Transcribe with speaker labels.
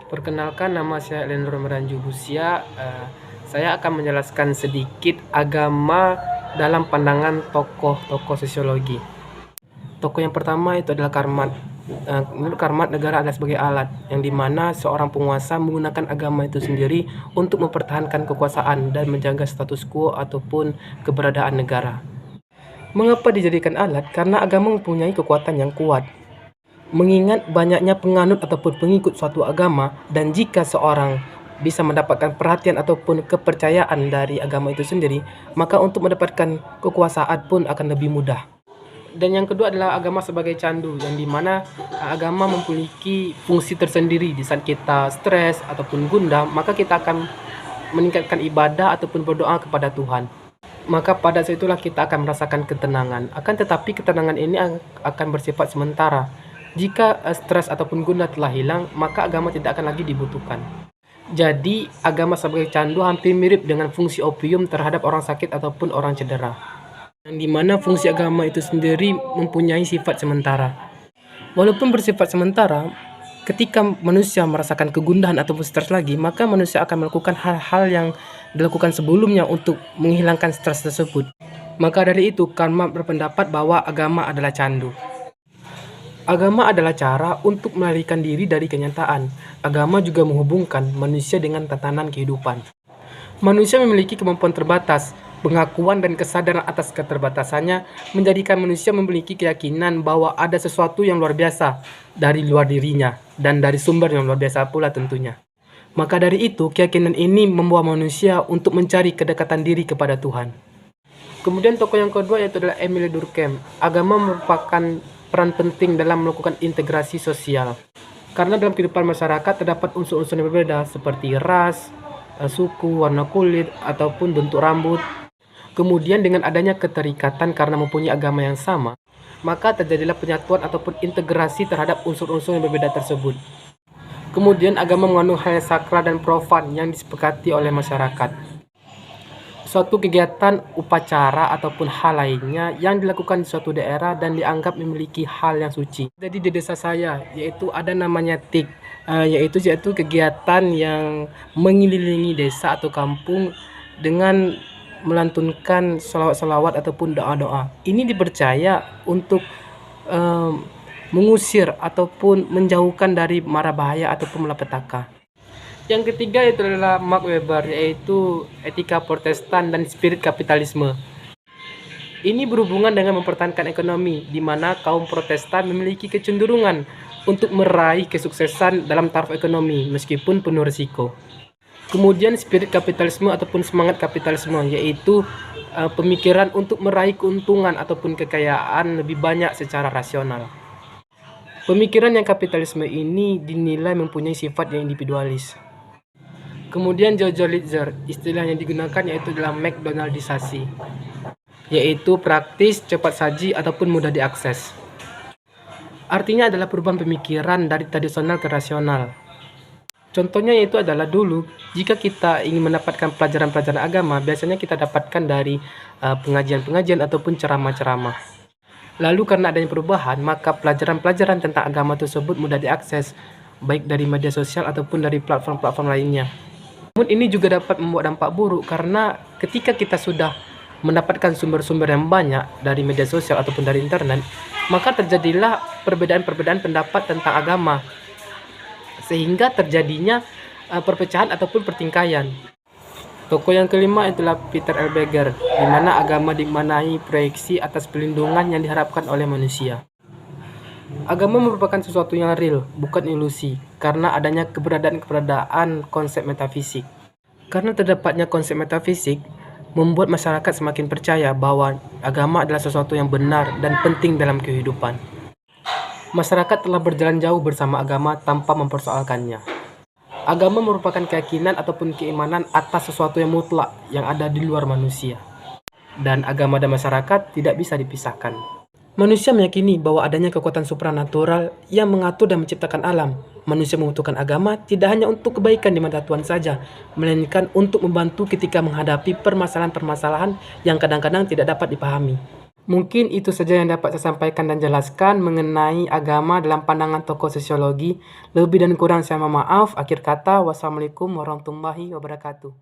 Speaker 1: Perkenalkan, nama saya Elendro Meranju Busia. Saya akan menjelaskan sedikit agama dalam pandangan tokoh-tokoh sosiologi. Tokoh yang pertama itu adalah Karmat. Menurut Karmat, negara adalah sebagai alat yang dimana seorang penguasa menggunakan agama itu sendiri untuk mempertahankan kekuasaan dan menjaga status quo ataupun keberadaan negara. Mengapa dijadikan alat? Karena agama mempunyai kekuatan yang kuat. Mengingat banyaknya penganut ataupun pengikut suatu agama, dan jika seorang bisa mendapatkan perhatian ataupun kepercayaan dari agama itu sendiri, maka untuk mendapatkan kekuasaan pun akan lebih mudah. Dan yang kedua adalah agama sebagai candu, yang dimana agama memiliki fungsi tersendiri. Di saat kita stres ataupun gundah, maka kita akan meningkatkan ibadah ataupun berdoa kepada Tuhan. Maka pada saat itulah kita akan merasakan ketenangan. Akan tetapi ketenangan ini akan bersifat sementara. Jika stres ataupun gundah telah hilang, maka agama tidak akan lagi dibutuhkan. Jadi, agama sebagai candu hampir mirip dengan fungsi opium terhadap orang sakit ataupun orang cedera. Yang dimana fungsi agama itu sendiri mempunyai sifat sementara. Walaupun bersifat sementara, ketika manusia merasakan kegundahan ataupun stres lagi, maka manusia akan melakukan hal-hal yang dilakukan sebelumnya untuk menghilangkan stres tersebut. Maka dari itu, Karmat berpendapat bahwa agama adalah candu. Agama adalah cara untuk melarikan diri dari kenyataan. Agama juga menghubungkan manusia dengan tatanan kehidupan. Manusia memiliki kemampuan terbatas. Pengakuan dan kesadaran atas keterbatasannya menjadikan manusia memiliki keyakinan bahwa ada sesuatu yang luar biasa dari luar dirinya dan dari sumber yang luar biasa pula tentunya. Maka dari itu, keyakinan ini membawa manusia untuk mencari kedekatan diri kepada Tuhan. Kemudian tokoh yang kedua yaitu adalah Émile Durkheim. Agama merupakan peran penting dalam melakukan integrasi sosial. Karena dalam kehidupan masyarakat terdapat unsur-unsur yang berbeda seperti ras, suku, warna kulit, ataupun bentuk rambut. Kemudian dengan adanya keterikatan karena mempunyai agama yang sama, maka terjadilah penyatuan ataupun integrasi terhadap unsur-unsur yang berbeda tersebut. Kemudian agama mengandung hal yang sakral dan profan yang disepakati oleh masyarakat. Suatu kegiatan, upacara, ataupun hal lainnya yang dilakukan di suatu daerah dan dianggap memiliki hal yang suci. Jadi di desa saya, yaitu ada namanya tik, yaitu kegiatan yang mengelilingi desa atau kampung dengan melantunkan salawat-salawat ataupun doa-doa. Ini dipercaya untuk mengusir ataupun menjauhkan dari mara bahaya ataupun malapetaka. Yang ketiga itu adalah Max Weber, yaitu etika Protestan dan spirit kapitalisme. Ini berhubungan dengan mempertahankan ekonomi, di mana kaum Protestan memiliki kecenderungan untuk meraih kesuksesan dalam taraf ekonomi meskipun penuh risiko. Kemudian spirit kapitalisme ataupun semangat kapitalisme, yaitu pemikiran untuk meraih keuntungan ataupun kekayaan lebih banyak secara rasional. Pemikiran yang kapitalisme ini dinilai mempunyai sifat yang individualis. Kemudian Jojo Litzer, istilah yang digunakan yaitu adalah McDonaldisasi, yaitu praktis, cepat saji, ataupun mudah diakses. Artinya adalah perubahan pemikiran dari tradisional ke rasional. Contohnya yaitu adalah dulu, jika kita ingin mendapatkan pelajaran-pelajaran agama, biasanya kita dapatkan dari pengajian-pengajian ataupun ceramah-ceramah. Lalu karena adanya perubahan, maka pelajaran-pelajaran tentang agama tersebut mudah diakses, baik dari media sosial ataupun dari platform-platform lainnya. Namun ini juga dapat membuat dampak buruk karena ketika kita sudah mendapatkan sumber-sumber yang banyak dari media sosial ataupun dari internet, maka terjadilah perbedaan-perbedaan pendapat tentang agama, sehingga terjadinya perpecahan ataupun pertingkaian. Tokoh yang kelima itulah Peter L. Beger, di mana agama dimaknai proyeksi atas pelindungan yang diharapkan oleh manusia. Agama merupakan sesuatu yang real, bukan ilusi, karena adanya keberadaan konsep metafisik. Karena terdapatnya konsep metafisik, membuat masyarakat semakin percaya bahwa agama adalah sesuatu yang benar dan penting dalam kehidupan. Masyarakat telah berjalan jauh bersama agama tanpa mempersoalkannya. Agama merupakan keyakinan ataupun keimanan atas sesuatu yang mutlak yang ada di luar manusia. Dan agama dan masyarakat tidak bisa dipisahkan. Manusia meyakini bahwa adanya kekuatan supranatural yang mengatur dan menciptakan alam. Manusia membutuhkan agama tidak hanya untuk kebaikan di mata Tuhan saja, melainkan untuk membantu ketika menghadapi permasalahan-permasalahan yang kadang-kadang tidak dapat dipahami. Mungkin itu saja yang dapat saya sampaikan dan jelaskan mengenai agama dalam pandangan tokoh sosiologi. Lebih dan kurang saya mohon maaf. Akhir kata, wassalamualaikum warahmatullahi wabarakatuh.